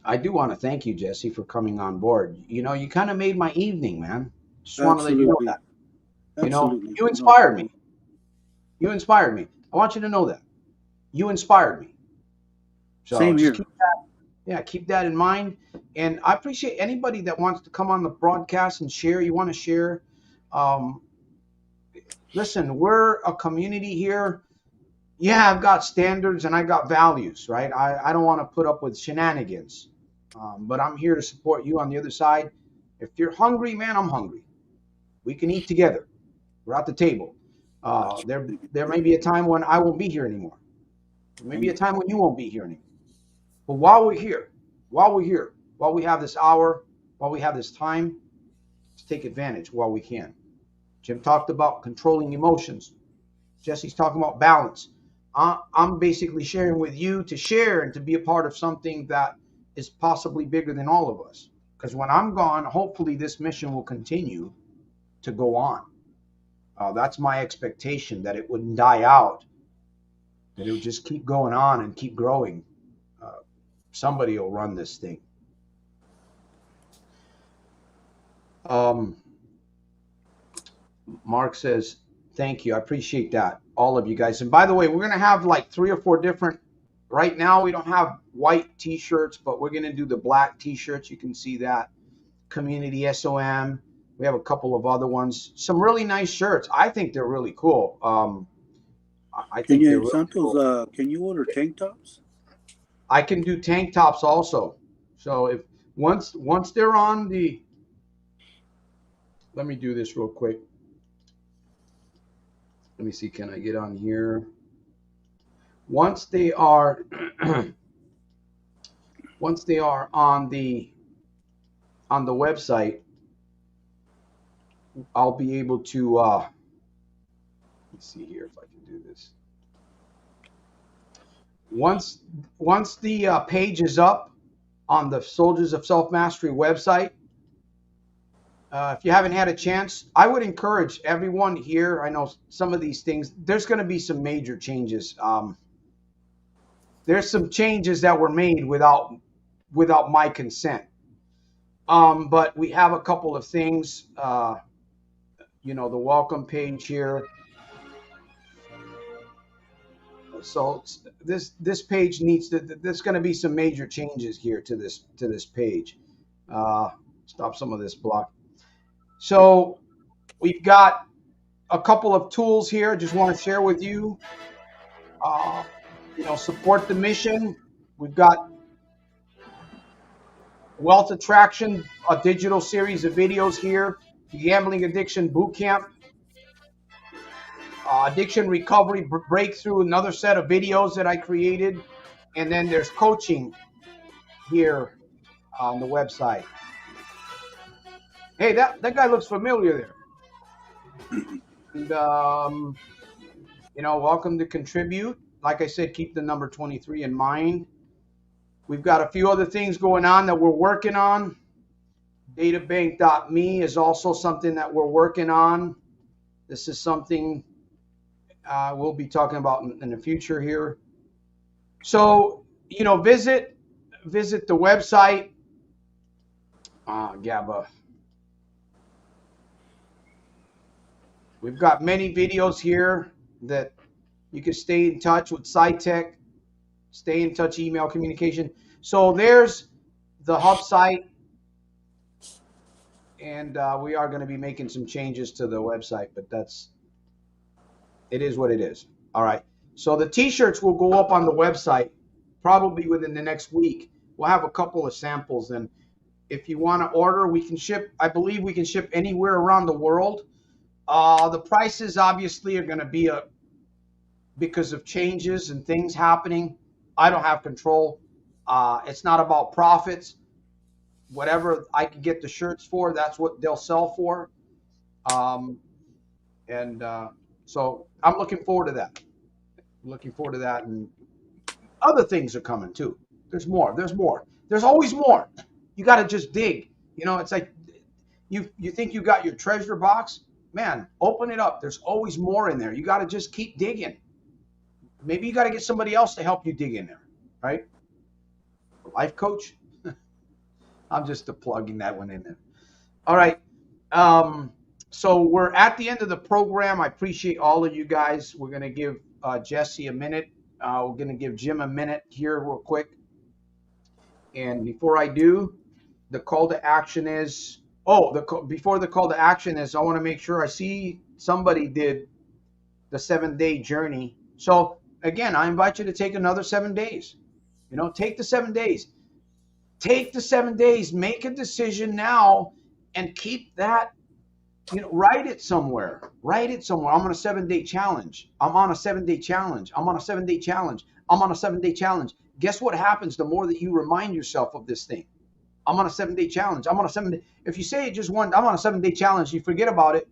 I do want to thank you, Jesse, for coming on board. You know, you kind of made my evening, man. Just want to let you know absolutely, that. You know, absolutely, you no inspired me. problem. You inspired me. I want you to know that. You inspired me. So Same just here. keep that, yeah, keep that in mind. And I appreciate anybody that wants to come on the broadcast and share. You want to share. Um, Listen, we're a community here. Yeah, I've got standards and I got values, right? I don't want to put up with shenanigans. But I'm here to support you on the other side. If you're hungry, man, I'm hungry. We can eat together. We're at the table. There may be a time when I won't be here anymore. There may be a time when you won't be here anymore. But while we're here, while we have this hour, while we have this time, let's take advantage while we can. Jim talked about controlling emotions. Jesse's talking about balance. I'm basically sharing with you to share and to be a part of something that is possibly bigger than all of us. Because when I'm gone, hopefully this mission will continue to go on. That's my expectation, that it wouldn't die out, that it would just keep going on and keep growing. Uh, Somebody will run this thing. Um, Mark says, thank you. I appreciate that. All of you guys. And by the way, we're going to have like 3 or 4 different. Right now, we don't have white t shirts, but we're going to do the black t shirts. You can see that. Community SOM. We have a couple of other ones. Some really nice shirts. I think they're really cool. I Can think they're you, really Santos? cool. Can you order tank tops? I can do tank tops also. So if once they're on the, let me do this real quick. Let me see, can I get on here? Once they are once they are on the website, I'll be able to let's see here if I can do this. Once the page is up on the Soldiers of Self Mastery website, if you haven't had a chance, I would encourage everyone here. I know some of these things. There's going to be some major changes. There's some changes that were made without my consent. But we have a couple of things. The welcome page here. So this page needs to. There's going to be some major changes here to this page. Stop some of this block. So we've got a couple of tools here. Just want to share with you. Support the mission. We've got Wealth Attraction, a digital series of videos here. The Gambling Addiction Boot Camp. Addiction Recovery Breakthrough, another set of videos that I created. And then there's coaching here on the website. Hey, that guy looks familiar there. And, welcome to contribute. Like I said, keep the number 23 in mind. We've got a few other things going on that we're working on. Databank.me is also something that we're working on. This is something we'll be talking about in the future here. So, visit the website. GABA. We've got many videos here that you can stay in touch with SciTech, stay in touch, email communication. So there's the hub site, and we are going to be making some changes to the website, but it is what it is. All right. So the t-shirts will go up on the website probably within the next week. We'll have a couple of samples, and if you want to order, we can ship. I believe we can ship anywhere around the world. The prices obviously are going to be because of changes and things happening. I don't have control. It's not about profits. Whatever I can get the shirts for, that's what they'll sell for. And so I'm looking forward to that. Looking forward to that, and other things are coming too. There's more. There's more. There's always more. You got to just dig. It's like you think you got your treasure box, man. Open it up. There's always more in there. You got to just keep digging. Maybe you got to get somebody else to help you dig in there, right? Life coach. I'm just plugging that one in there. All right. So we're at the end of the program. I appreciate all of you guys. We're going to give Jesse a minute. We're going to give Jim a minute here real quick. And before I do, the call to action is, before the call to action is, I want to make sure I see somebody did the 7-day journey. So again, I invite you to take another 7 days. Take the 7 days. Take the 7 days. Make a decision now and keep that. Write it somewhere. Write it somewhere. I'm on a 7-day challenge. I'm on a 7-day challenge. I'm on a 7-day challenge. I'm on a 7-day challenge. Guess what happens the more that you remind yourself of this thing? I'm on a 7-day challenge. I'm on a 7-day. If you say it just one, I'm on a 7-day challenge, you forget about it.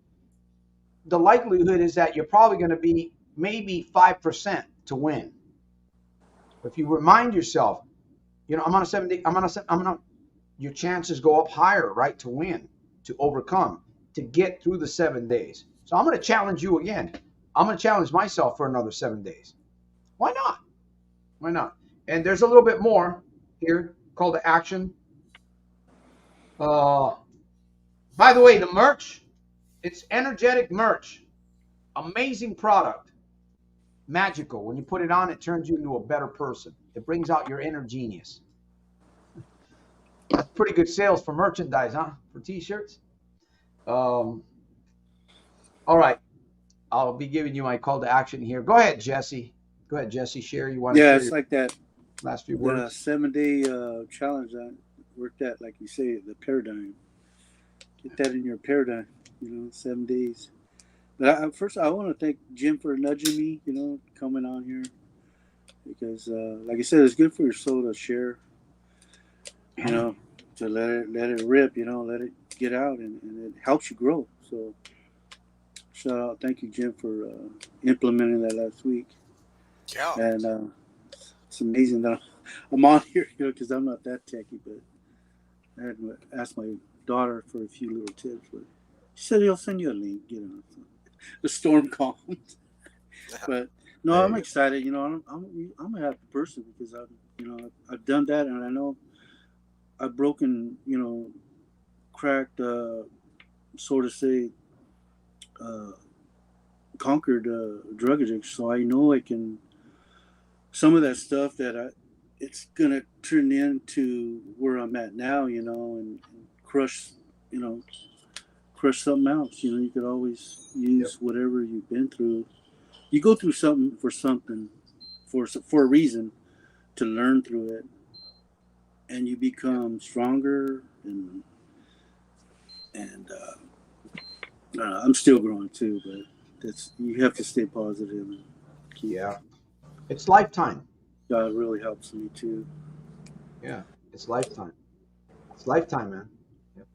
The likelihood is that you're probably going to be maybe 5% to win. If you remind yourself, I'm on a 7-day. Your chances go up higher, right, to win, to overcome, to get through the 7 days. So I'm going to challenge you again. I'm going to challenge myself for another 7 days. Why not? Why not? And there's a little bit more here, call to action. By the way, the merch, it's energetic merch. Amazing product. Magical. When you put it on, it turns you into a better person. It brings out your inner genius. That's pretty good sales for merchandise, huh? For t-shirts. All right. I'll be giving you my call to action here. Go ahead, Jesse. Go ahead, Jesse. Share. You want to share? Yeah, it's like that last few words. 7-day challenge that worked at, like you say, the paradigm. Get that in your paradigm. 7 days. But first, I want to thank Jim for nudging me. Coming on here because, like I said, it's good for your soul to share. To let it rip. Let it get out, and it helps you grow. So, shout out, thank you, Jim, for implementing that last week. Yeah. And it's amazing that I'm on here, because I'm not that techy, but I had to ask my daughter for a few little tips. But she said he'll send you a link. The storm calms. But no, I'm excited. I'm a happy person because I've done that, and I know I've broken, cracked, so to say, conquered drug addiction. So I know I can. Some of that stuff that it's gonna turn into where I'm at now, and crush something else. You could always use whatever you've been through. You go through something for a reason, to learn through it, and you become stronger. And I'm still growing too, but you have to stay positive. Yeah. It's lifetime. God really helps me too. Yeah, it's lifetime. It's lifetime, man. Yep.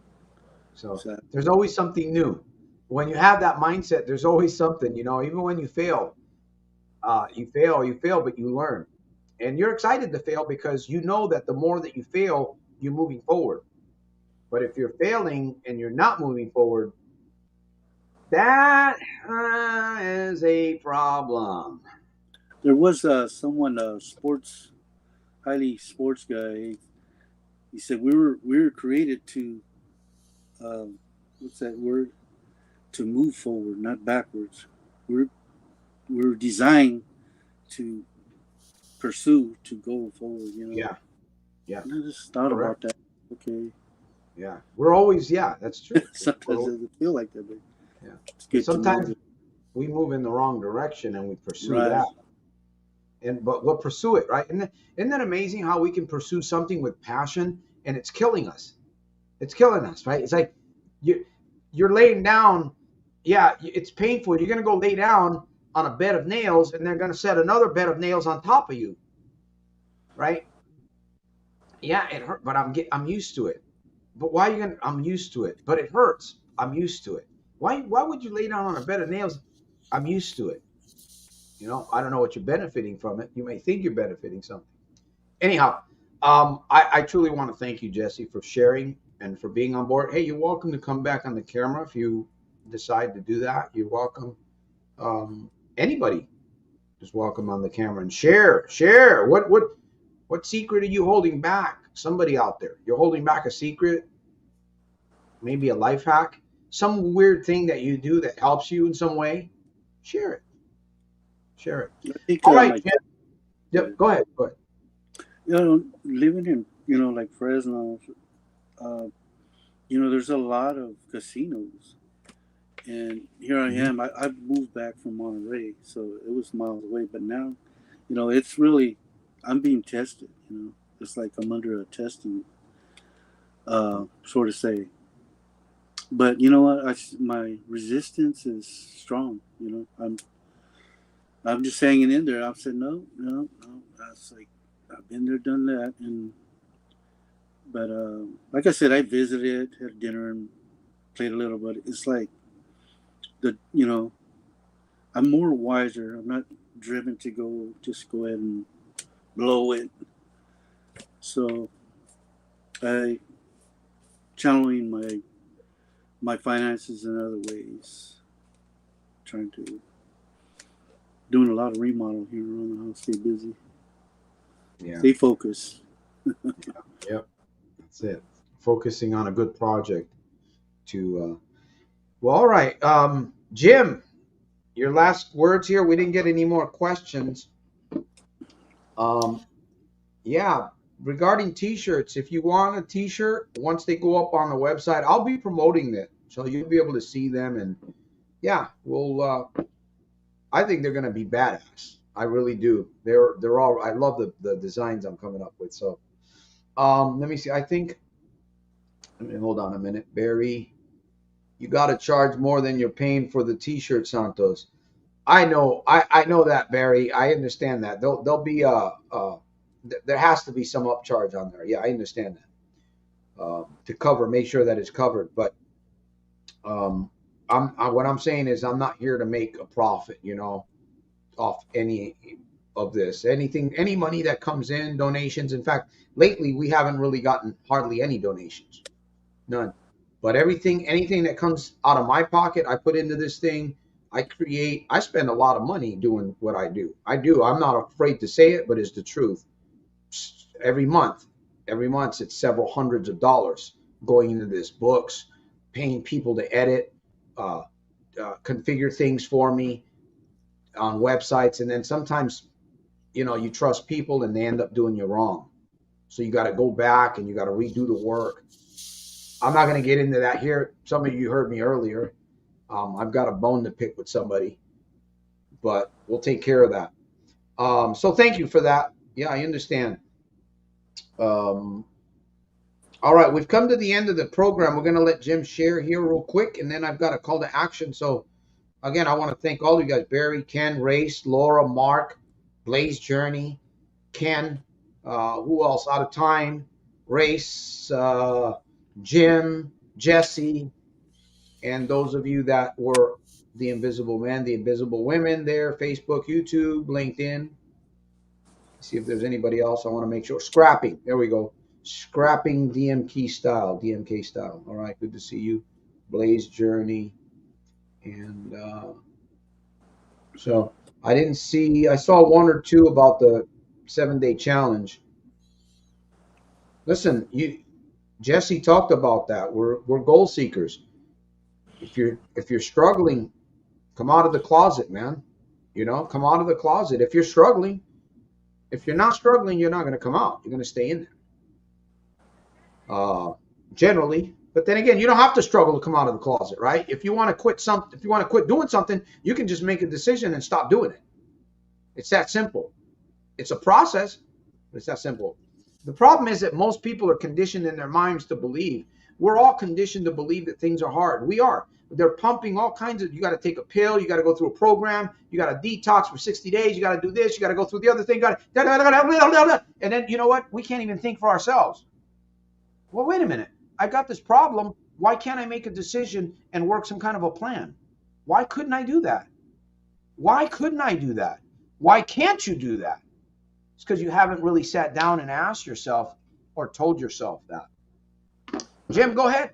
So there's always something new. When you have that mindset, there's always something, even when you fail, but you learn. And you're excited to fail because you know that the more that you fail, you're moving forward. But if you're failing and you're not moving forward, that is a problem. There was someone, highly sports guy. He said we were created to, what's that word? To move forward, not backwards. We're designed to pursue, to go forward. Yeah. I just thought about that. Okay. Yeah, we're always. Yeah, that's true. Sometimes it doesn't feel like that, but yeah. Sometimes we move in the wrong direction and we pursue that. but we'll pursue it, right? And isn't that amazing how we can pursue something with passion and it's killing us? It's killing us, right? It's like you're laying down. Yeah, it's painful. You're gonna go lay down on a bed of nails, and they're gonna set another bed of nails on top of you, right? Yeah, it hurt, but I'm used to it. But why are you gonna? I'm used to it, but it hurts. I'm used to it. Why would you lay down on a bed of nails? I'm used to it. I don't know what you're benefiting from it. You may think you're benefiting something. Anyhow, I truly want to thank you, Jesse, for sharing and for being on board. Hey, you're welcome to come back on the camera if you decide to do that. You're welcome. Anybody is welcome on the camera and share. Share. What secret are you holding back? Somebody out there, you're holding back a secret, maybe a life hack, some weird thing that you do that helps you in some way. Share it. Share it. I think, All right, Jim. Yep. Go ahead. Living in, like Fresno, there's a lot of casinos. And here I am. I moved back from Monterey, so it was miles away. But now, it's really, I'm being tested. It's like I'm under a testing, sort of say. But you know what? My resistance is strong. I'm just hanging in there. I've said no. That's like I've been there, done that, but like I said, I visited, had dinner, and played a little. But it's like I'm more wiser. I'm not driven to just go ahead and blow it. So I channeling my finances in other ways, trying to doing a lot of remodel here around the house. Stay busy. Yeah. Stay focused. Yep. That's it. Focusing on a good project well, all right. Jim, your last words here. We didn't get any more questions. Yeah, regarding t-shirts, if you want a t-shirt, once they go up on the website, I'll be promoting it. So you'll be able to see them, and yeah, I think they're going to be badass. I really do. They're all. I love the designs I'm coming up with. So, let me see. Hold on a minute, Barry. You got to charge more than you're paying for the T-shirt, Santos. I know. I know that, Barry. I understand that. There'll be there has to be some upcharge on there. Yeah, I understand that. To make sure that it's covered. But what I'm saying is I'm not here to make a profit, off any of this. Any money that comes in, donations. In fact, lately we haven't really gotten hardly any donations. None. But anything that comes out of my pocket, I put into this thing. I spend a lot of money doing what I do. I'm not afraid to say it, but it's the truth. Every month it's several hundreds of dollars going into this, books, paying people to edit, configure things for me on websites. And then sometimes, you trust people and they end up doing you wrong. So you got to go back and you got to redo the work. I'm not going to get into that here. Some of you heard me earlier. I've got a bone to pick with somebody, but we'll take care of that. So thank you for that. Yeah, I understand. All right, we've come to the end of the program. We're going to let Jim share here real quick, and then I've got a call to action. So again, I want to thank all you guys: Barry, Ken, Race, Laura, Mark, Blaze Journey, Ken, who else? Out of time, Race, Jim, Jesse, and those of you that were the Invisible Men, the Invisible Women there, Facebook, YouTube, LinkedIn. See if there's anybody else. I want to make sure. Scrapping. There we go. Scrapping DMK style. All right. Good to see you. Blaze Journey. And so I saw one or two about the 7-day challenge. Listen, Jesse talked about that. We're goal seekers. If you're struggling, come out of the closet, man. Come out of the closet. If you're struggling, if you're not struggling, you're not going to come out. You're going to stay in there. Generally, but then again, you don't have to struggle to come out of the closet, right? If you want to quit doing something, you can just make a decision and stop doing it. It's that simple. It's a process, but it's that simple. The problem is that most people are conditioned in their minds to believe. We're all conditioned to believe that things are hard. We are. They're pumping all kinds of, you got to take a pill, you got to go through a program, you got to detox for 60 days, you got to do this, you got to go through the other thing, and then you know what? We can't even think for ourselves. Well, wait a minute. I got this problem. Why can't I make a decision and work some kind of a plan? Why couldn't I do that? Why couldn't I do that? Why can't you do that? It's because you haven't really sat down and asked yourself or told yourself that. Jim, go ahead.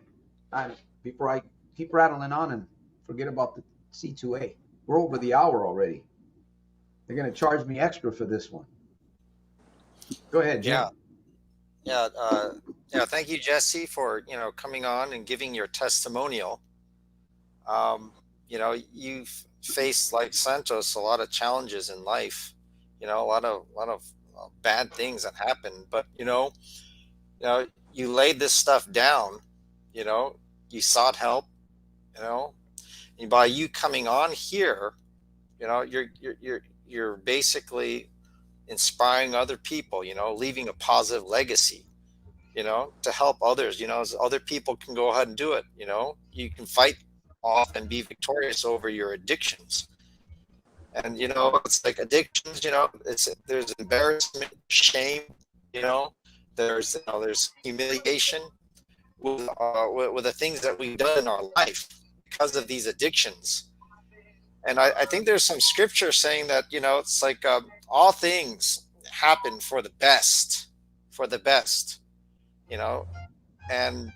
Before I keep rattling on and forget about the C2A. We're over the hour already. They're going to charge me extra for this one. Go ahead, Jim. Yeah. Thank you, Jesse, for coming on and giving your testimonial. You've faced, like Santos, a lot of challenges in life. A lot of bad things that happen. But you laid this stuff down. You sought help. And by you coming on here, you're basically inspiring other people. Leaving a positive legacy. To help others. As other people can go ahead and do it. You can fight off and be victorious over your addictions. And it's like addictions. There's embarrassment, shame. There's humiliation with the things that we've done in our life because of these addictions. And I think there's some scripture saying that it's like all things happen for the best, and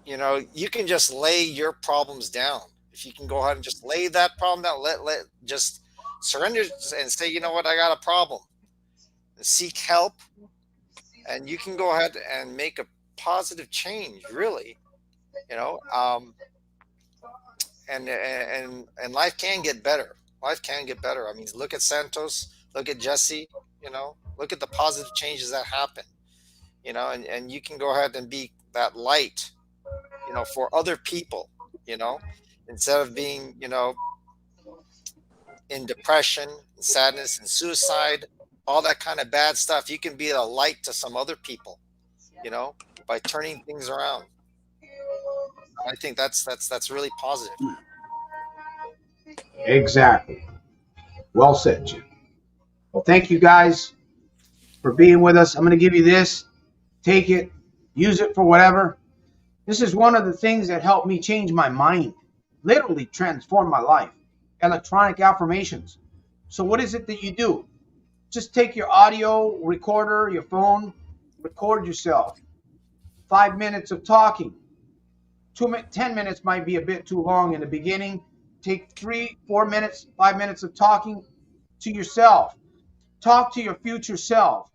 you can just lay your problems down. If you can go ahead and just lay that problem down, just surrender and say, you know what, I got a problem. Seek help, and you can go ahead and make a positive change, really. And life can get better. Life can get better. I mean, look at Santos, look at Jesse, look at the positive changes that happen, and you can go ahead and be that light, for other people, instead of being, in depression, sadness, and suicide, all that kind of bad stuff. You can be a light to some other people, by turning things around. I think that's really positive. Exactly. Well said, Jim. Well, thank you guys for being with us. I'm going to give you this. Take it. Use it for whatever. This is one of the things that helped me change my mind. Literally transform my life. Electronic affirmations. So what is it that you do? Just take your audio recorder, your phone, record yourself. 5 minutes of talking. 10 minutes might be a bit too long in the beginning. Take 3, 4 minutes, 5 minutes of talking to yourself. Talk to your future self.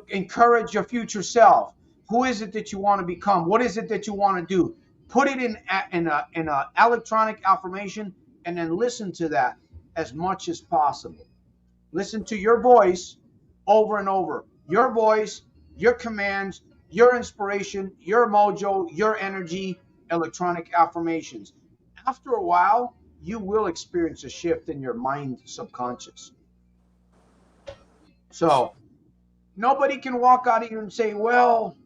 Encourage your future self. Who is it that you want to become? What is it that you want to do? Put it in an electronic affirmation, and then listen to that as much as possible. Listen to your voice over and over. Your voice, your commands, your inspiration, your mojo, your energy, electronic affirmations. After a while, you will experience a shift in your mind subconscious. So nobody can walk out of here and say, well,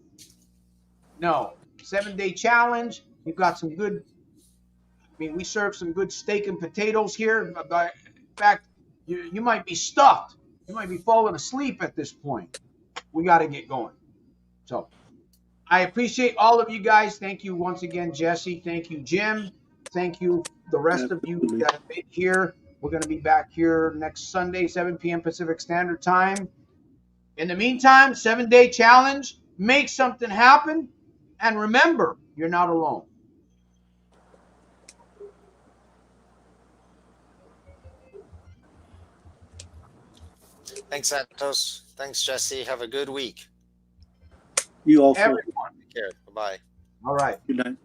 no, 7-day challenge. You've got some good, we serve some good steak and potatoes here. In fact, you might be stuffed. You might be falling asleep at this point. We got to get going. So I appreciate all of you guys. Thank you once again, Jesse. Thank you, Jim. Thank you, the rest of you that have been here. We're going to be back here next Sunday, 7 p.m. Pacific Standard Time. In the meantime, 7-day challenge. Make something happen. And remember, you're not alone. Thanks, Santos. Thanks, Jesse. Have a good week. You also. Everyone. Take care. Bye-bye. All right. Good night.